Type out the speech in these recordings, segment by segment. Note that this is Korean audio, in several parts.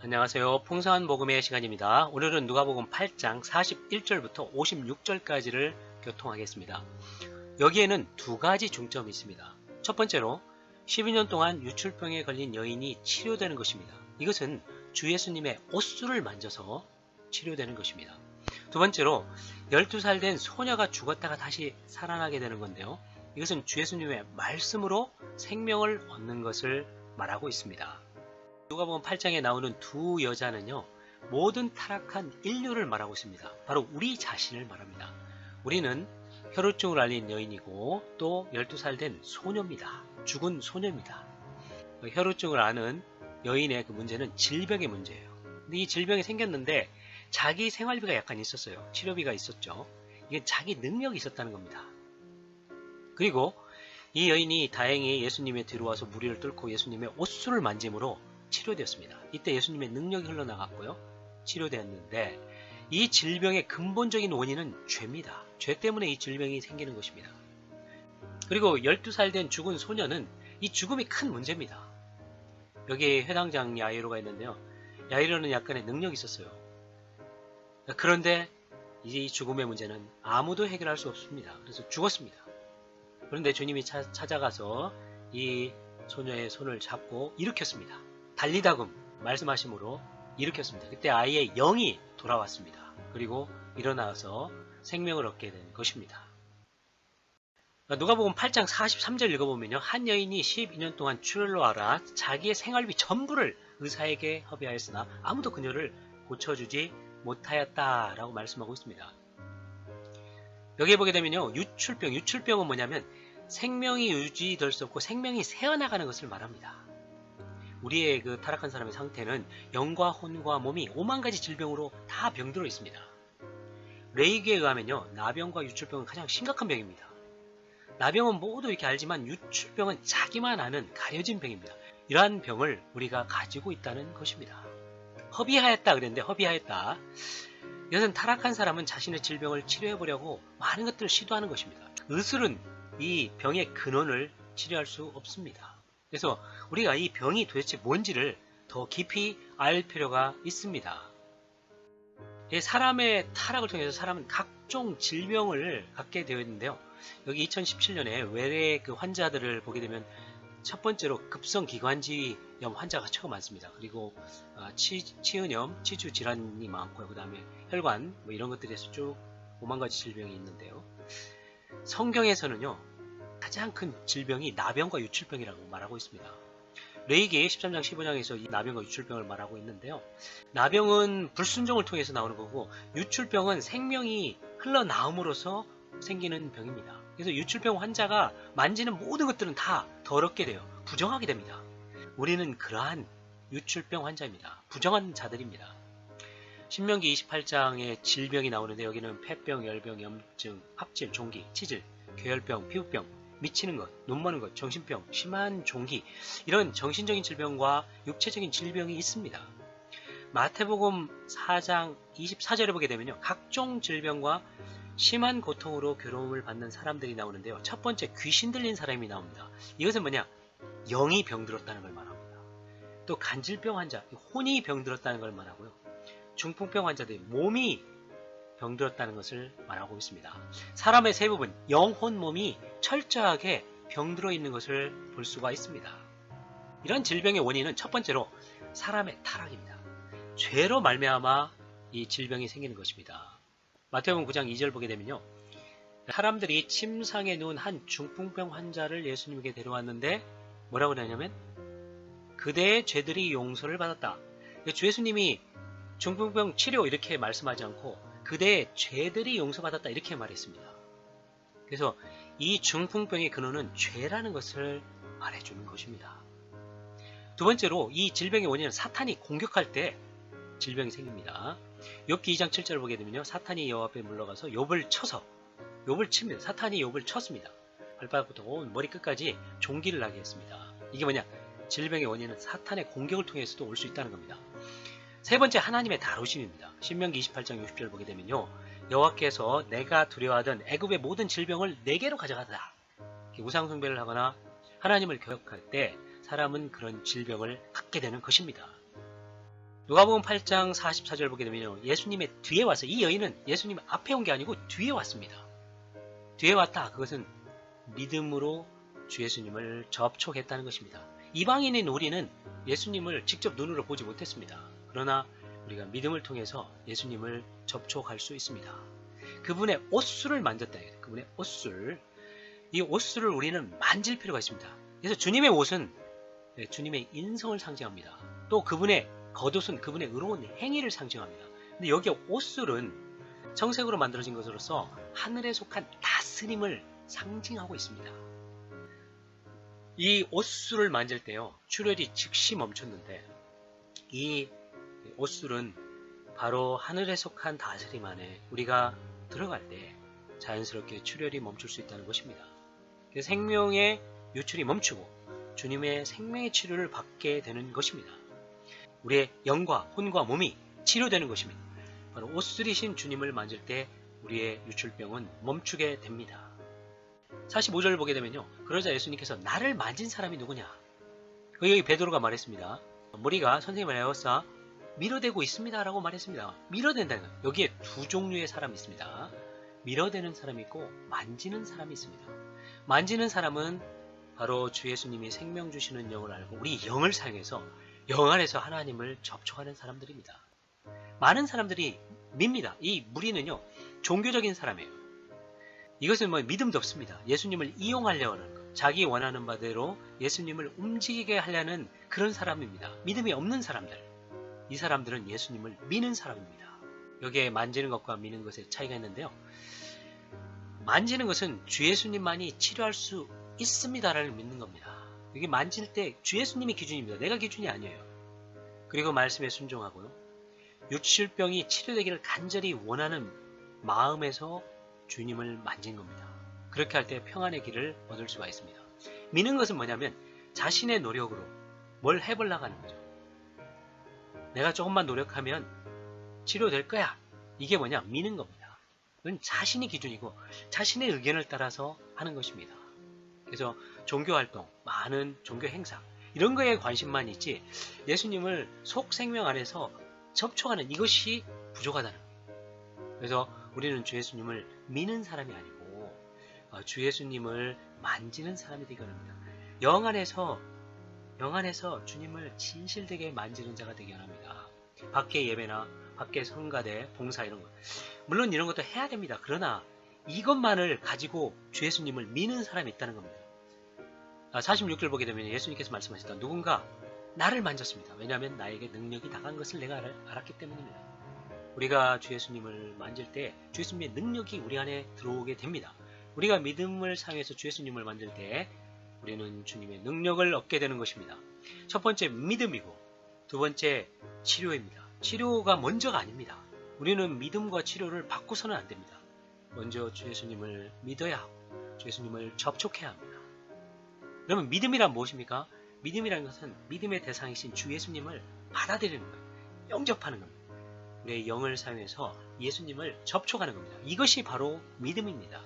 안녕하세요. 풍성한 복음의 시간입니다. 오늘은 누가복음 8장 41절부터 56절까지를 교통하겠습니다. 여기에는 두 가지 중점이 있습니다. 첫 번째로 12년 동안 유출병에 걸린 여인이 치료되는 것입니다. 이것은 주 예수님의 옷수를 만져서 치료되는 것입니다. 두 번째로 12살 된 소녀가 죽었다가 다시 살아나게 되는 건데요. 이것은 주 예수님의 말씀으로 생명을 얻는 것을 말하고 있습니다. 누가복음 8장에 나오는 두 여자는요, 모든 타락한 인류를 말하고 있습니다. 바로 우리 자신을 말합니다. 우리는 혈우증을 앓린 여인이고 또 12살 된 소녀입니다. 죽은 소녀입니다. 혈우증을 앓는 여인의 그 문제는 질병의 문제예요. 근데 이 질병이 생겼는데 자기 생활비가 약간 있었어요. 치료비가 있었죠. 이게 자기 능력이 있었다는 겁니다. 그리고 이 여인이 다행히 예수님의 뒤로 와서 무리를 뚫고 예수님의 옷수를 만짐으로 치료되었습니다. 이때 예수님의 능력이 흘러나갔고요. 치료되었는데 이 질병의 근본적인 원인은 죄입니다. 죄 때문에 이 질병이 생기는 것입니다. 그리고 12살 된 죽은 소녀는 이 죽음이 큰 문제입니다. 여기에 회당장 야이로가 있는데요. 야이로는 약간의 능력이 있었어요. 그런데 이 죽음의 문제는 아무도 해결할 수 없습니다. 그래서 죽었습니다. 그런데 주님이 찾아가서 이 소녀의 손을 잡고 일으켰습니다. 달리다금 말씀하심으로 일으켰습니다. 그때 아이의 영이 돌아왔습니다. 그리고 일어나서 생명을 얻게 된 것입니다. 누가복음 8장 43절 읽어보면요. 한 여인이 12년 동안 출혈로 앓아 자기의 생활비 전부를 의사에게 허비하였으나 아무도 그녀를 고쳐주지 못하였다라고 말씀하고 있습니다. 여기에 보게 되면요. 유출병은 뭐냐면 생명이 유지될 수 없고 생명이 새어나가는 것을 말합니다. 우리의 그 타락한 사람의 상태는 영과 혼과 몸이 5만 가지 질병으로 다 병들어 있습니다. 레이기에 의하면요. 나병과 유출병은 가장 심각한 병입니다. 나병은 모두 이렇게 알지만 유출병은 자기만 아는 가려진 병입니다. 이러한 병을 우리가 가지고 있다는 것입니다. 허비하였다 그랬는데 허비하였다. 이것은 타락한 사람은 자신의 질병을 치료해보려고 많은 것들을 시도하는 것입니다. 의술은 이 병의 근원을 치료할 수 없습니다. 그래서 우리가 이 병이 도대체 뭔지를 더 깊이 알 필요가 있습니다. 사람의 타락을 통해서 사람은 각종 질병을 갖게 되어 있는데요. 여기 2017년에 외래 그 환자들을 보게 되면 첫 번째로 급성기관지염 환자가 최고 많습니다. 그리고 치은염, 치주 질환이 많고요. 그 다음에 혈관 뭐 이런 것들에서 쭉 5만 가지 질병이 있는데요. 성경에서는요. 가장 큰 질병이 나병과 유출병이라고 말하고 있습니다. 레위기 13장 15장에서 이 나병과 유출병을 말하고 있는데요. 나병은 불순종을 통해서 나오는 거고 유출병은 생명이 흘러나옴으로써 생기는 병입니다. 그래서 유출병 환자가 만지는 모든 것들은 다 더럽게 돼요. 부정하게 됩니다. 우리는 그러한 유출병 환자입니다. 부정한 자들입니다. 신명기 28장에 질병이 나오는데 여기는 폐병, 열병, 염증, 합질, 종기, 치질, 괴혈병, 피부병, 미치는 것, 눈머는 것, 정신병, 심한 종기 이런 정신적인 질병과 육체적인 질병이 있습니다. 마태복음 4장 24절에 보게 되면요. 각종 질병과 심한 고통으로 괴로움을 받는 사람들이 나오는데요. 첫 번째 귀신 들린 사람이 나옵니다. 이것은 뭐냐? 영이 병들었다는 걸 말합니다. 또 간질병 환자, 혼이 병들었다는 걸 말하고요. 중풍병 환자들이 몸이 병들었다는 것을 말하고 있습니다. 사람의 세 부분, 영, 혼, 몸이 철저하게 병들어 있는 것을 볼 수가 있습니다. 이런 질병의 원인은 첫 번째로 사람의 타락입니다. 죄로 말미암아 이 질병이 생기는 것입니다. 마태복음 9장 2절 보게 되면요. 사람들이 침상에 누운 한 중풍병 환자를 예수님에게 데려왔는데 뭐라고 하냐면 그대의 죄들이 용서를 받았다. 주 예수님이 중풍병 치료 이렇게 말씀하지 않고 그대의 죄들이 용서받았다 이렇게 말했습니다. 그래서 이 중풍병의 근원은 죄라는 것을 말해주는 것입니다. 두 번째로 이 질병의 원인은 사탄이 공격할 때 질병이 생깁니다. 욥기 2장 7절을 보게 되면요. 사탄이 여호와 앞에 물러가서 욥을 칩니다. 사탄이 욥을 쳤습니다. 발바닥부터 온 머리 끝까지 종기를 나게 했습니다. 이게 뭐냐? 질병의 원인은 사탄의 공격을 통해서도 올 수 있다는 겁니다. 세 번째 하나님의 다루심입니다. 신명기 28장 60절 보게 되면요. 여호와께서 내가 두려워하던 애굽의 모든 질병을 내게로 가져가다. 우상 숭배를 하거나 하나님을 거역할 때 사람은 그런 질병을 갖게 되는 것입니다. 누가복음 8장 44절 보게 되면요. 예수님의 뒤에 와서 이 여인은 예수님 앞에 온 게 아니고 뒤에 왔습니다. 뒤에 왔다. 그것은 믿음으로 주 예수님을 접촉했다는 것입니다. 이방인인 우리는 예수님을 직접 눈으로 보지 못했습니다. 그러나 우리가 믿음을 통해서 예수님을 접촉할 수 있습니다. 그분의 옷술을 만졌다. 그분의 옷술. 이 옷술을 우리는 만질 필요가 있습니다. 그래서 주님의 옷은 주님의 인성을 상징합니다. 또 그분의 겉옷은 그분의 의로운 행위를 상징합니다. 근데 여기 옷술은 청색으로 만들어진 것으로서 하늘에 속한 다스림을 상징하고 있습니다. 이 옷술을 만질 때요, 출혈이 즉시 멈췄는데 이 옷술은 바로 하늘에 속한 다스림 안에 우리가 들어갈 때 자연스럽게 출혈이 멈출 수 있다는 것입니다. 그래서 생명의 유출이 멈추고 주님의 생명의 치료를 받게 되는 것입니다. 우리의 영과 혼과 몸이 치료되는 것입니다. 바로 옷술이신 주님을 만질 때 우리의 유출병은 멈추게 됩니다. 45절을 보게 되면요. 그러자 예수님께서 나를 만진 사람이 누구냐? 여기 베드로가 말했습니다. 무리가 선생님을 에워싸 밀어대고 있습니다 라고 말했습니다. 밀어댄다는 거예요. 여기에 두 종류의 사람이 있습니다. 밀어대는 사람이 있고 만지는 사람이 있습니다. 만지는 사람은 바로 주 예수님이 생명 주시는 영을 알고 우리 영을 사용해서 영 안에서 하나님을 접촉하는 사람들입니다. 많은 사람들이 밉니다. 이 무리는요, 종교적인 사람이에요. 이것은 믿음도 없습니다. 예수님을 이용하려고 하는 것, 자기 원하는 바대로 예수님을 움직이게 하려는 그런 사람입니다. 믿음이 없는 사람들. 이 사람들은 예수님을 미는 사람입니다. 여기에 만지는 것과 미는 것의 차이가 있는데요. 만지는 것은 주 예수님만이 치료할 수 있습니다라는 믿는 겁니다. 여기 만질 때 주 예수님이 기준입니다. 내가 기준이 아니에요. 그리고 말씀에 순종하고요. 유출병이 치료되기를 간절히 원하는 마음에서 주님을 만진 겁니다. 그렇게 할 때 평안의 길을 얻을 수가 있습니다. 미는 것은 뭐냐면 자신의 노력으로 뭘 해보려고 하는 거죠. 내가 조금만 노력하면 치료될 거야. 이게 뭐냐? 미는 겁니다. 그건 자신이 기준이고 자신의 의견을 따라서 하는 것입니다. 그래서 종교활동, 많은 종교 행사 이런 거에 관심만 있지 예수님을 속 생명 안에서 접촉하는 이것이 부족하다는 거예요. 그래서 우리는 주 예수님을 미는 사람이 아니고 주 예수님을 만지는 사람이 되기 원합니다. 영 안에서 주님을 진실되게 만지는 자가 되기 원합니다. 밖에 예배나 밖에 성가대, 봉사 이런 것 물론 이런 것도 해야 됩니다. 그러나 이것만을 가지고 주 예수님을 미는 사람이 있다는 겁니다. 46절 보게 되면 예수님께서 말씀하셨다. 누군가 나를 만졌습니다. 왜냐하면 나에게 능력이 나간 것을 내가 알았기 때문입니다. 우리가 주 예수님을 만질 때 주 예수님의 능력이 우리 안에 들어오게 됩니다. 우리가 믿음을 사용해서 주 예수님을 만질 때 우리는 주님의 능력을 얻게 되는 것입니다. 첫 번째 믿음이고 두 번째 치료입니다. 치료가 먼저가 아닙니다. 우리는 믿음과 치료를 바꾸서는 안 됩니다. 먼저 주 예수님을 믿어야 하고 주 예수님을 접촉해야 합니다. 그러면 믿음이란 무엇입니까? 믿음이라는 것은 믿음의 대상이신 주 예수님을 받아들이는 거예요. 영접하는 겁니다. 우리의 영을 사용해서 예수님을 접촉하는 겁니다. 이것이 바로 믿음입니다.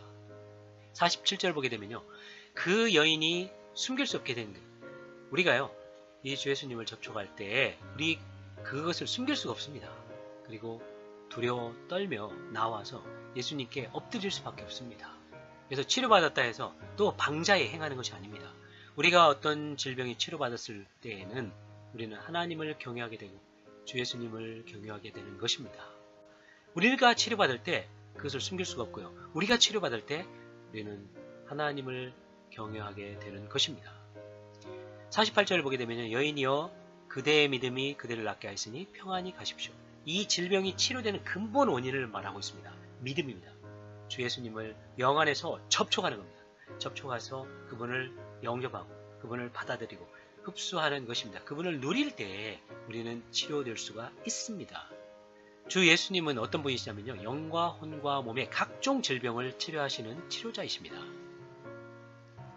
47절 보게 되면요. 그 여인이 숨길 수 없게 된 거예요. 우리가요. 이 주 예수님을 접촉할 때 우리 그것을 숨길 수가 없습니다. 그리고 두려워 떨며 나와서 예수님께 엎드릴 수밖에 없습니다. 그래서 치료받았다 해서 또 방자에 행하는 것이 아닙니다. 우리가 어떤 질병이 치료받았을 때에는 우리는 하나님을 경외하게 되고 주 예수님을 경외하게 되는 것입니다. 우리가 치료받을 때 그것을 숨길 수가 없고요. 우리가 치료받을 때 우리는 하나님을 경외하게 되는 것입니다. 48절을 보게 되면 여인이여 그대의 믿음이 그대를 낫게 하였으니 평안히 가십시오. 이 질병이 치료되는 근본 원인을 말하고 있습니다. 믿음입니다. 주 예수님을 영 안에서 접촉하는 겁니다. 접촉해서 그분을 영접하고 그분을 받아들이고 흡수하는 것입니다. 그분을 누릴 때 우리는 치료될 수가 있습니다. 주 예수님은 어떤 분이시냐면요. 영과 혼과 몸의 각종 질병을 치료하시는 치료자이십니다.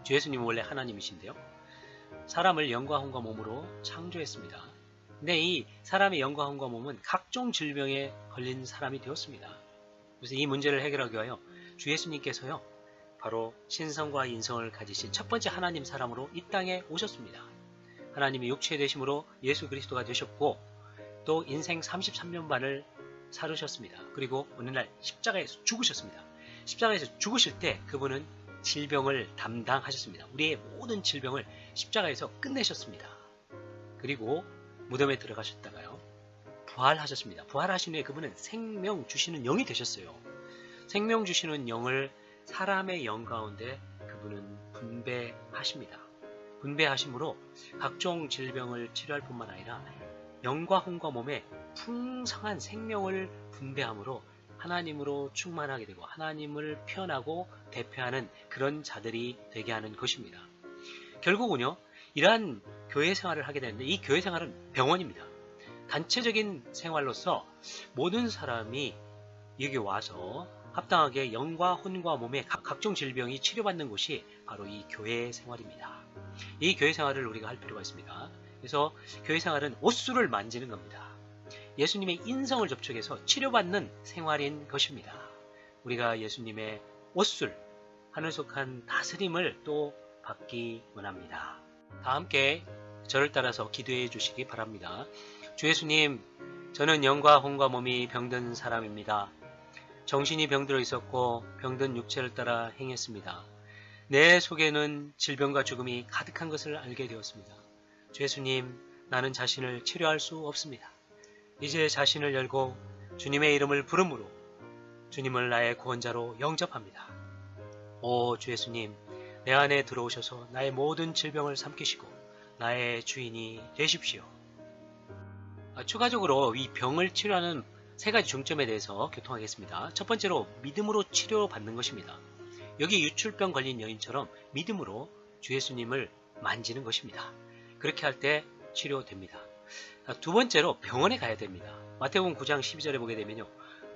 주 예수님은 원래 하나님이신데요. 사람을 영과 혼과 몸으로 창조했습니다. 근데 이 사람의 영과 혼과 몸은 각종 질병에 걸린 사람이 되었습니다. 그래서 이 문제를 해결하기 위하여 주 예수님께서요. 바로 신성과 인성을 가지신 첫 번째 하나님 사람으로 이 땅에 오셨습니다. 하나님이 육체 되심으로 예수 그리스도가 되셨고 또 인생 33년반을 살으셨습니다. 그리고 어느 날 십자가에서 죽으셨습니다. 십자가에서 죽으실 때 그분은 질병을 담당하셨습니다. 우리의 모든 질병을 십자가에서 끝내셨습니다. 그리고 무덤에 들어가셨다가요, 부활하셨습니다. 부활하신 후에 그분은 생명 주시는 영이 되셨어요. 생명 주시는 영을 사람의 영 가운데 그분은 분배하십니다. 분배하심으로 각종 질병을 치료할 뿐만 아니라 영과 혼과 몸에 풍성한 생명을 분배함으로 하나님으로 충만하게 되고 하나님을 표현하고 대표하는 그런 자들이 되게 하는 것입니다. 결국은요, 이러한 교회 생활을 하게 되는데 이 교회 생활은 병원입니다. 단체적인 생활로서 모든 사람이 여기 와서 합당하게 영과 혼과 몸의 각종 질병이 치료받는 곳이 바로 이 교회 생활입니다. 이 교회 생활을 우리가 할 필요가 있습니다. 그래서 교회 생활은 옷수를 만지는 겁니다. 예수님의 인성을 접촉해서 치료받는 생활인 것입니다. 우리가 예수님의 옷술, 하늘 속한 다스림을 또 받기 원합니다. 다 함께 저를 따라서 기도해 주시기 바랍니다. 주 예수님, 저는 영과 혼과 몸이 병든 사람입니다. 정신이 병들어 있었고 병든 육체를 따라 행했습니다. 내 속에는 질병과 죽음이 가득한 것을 알게 되었습니다. 주 예수님, 나는 자신을 치료할 수 없습니다. 이제 자신을 열고 주님의 이름을 부름으로 주님을 나의 구원자로 영접합니다. 오 주 예수님, 내 안에 들어오셔서 나의 모든 질병을 삼키시고 나의 주인이 되십시오. 추가적으로 이 병을 치료하는 세 가지 중점에 대해서 교통하겠습니다. 첫 번째로 믿음으로 치료받는 것입니다. 여기 유출병 걸린 여인처럼 믿음으로 주 예수님을 만지는 것입니다. 그렇게 할 때 치료됩니다. 두 번째로 병원에 가야 됩니다. 마태복음 9장 12절에 보게 되면요,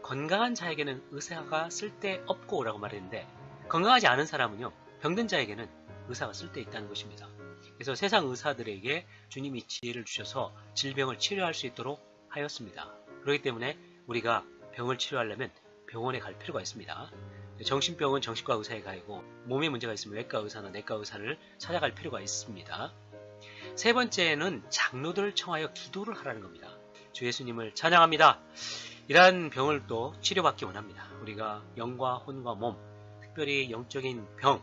건강한 자에게는 의사가 쓸데없고 라고 말했는데 건강하지 않은 사람은요, 병든 자에게는 의사가 쓸데있다는 것입니다. 그래서 세상 의사들에게 주님이 지혜를 주셔서 질병을 치료할 수 있도록 하였습니다. 그렇기 때문에 우리가 병을 치료하려면 병원에 갈 필요가 있습니다. 정신병은 정신과 의사에 가고 몸에 문제가 있으면 외과 의사나 내과 의사를 찾아갈 필요가 있습니다. 세 번째는 장로들을 청하여 기도를 하라는 겁니다. 주 예수님을 찬양합니다. 이러한 병을 또 치료받기 원합니다. 우리가 영과 혼과 몸, 특별히 영적인 병,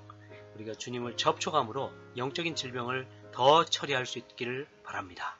우리가 주님을 접촉함으로 영적인 질병을 더 처리할 수 있기를 바랍니다.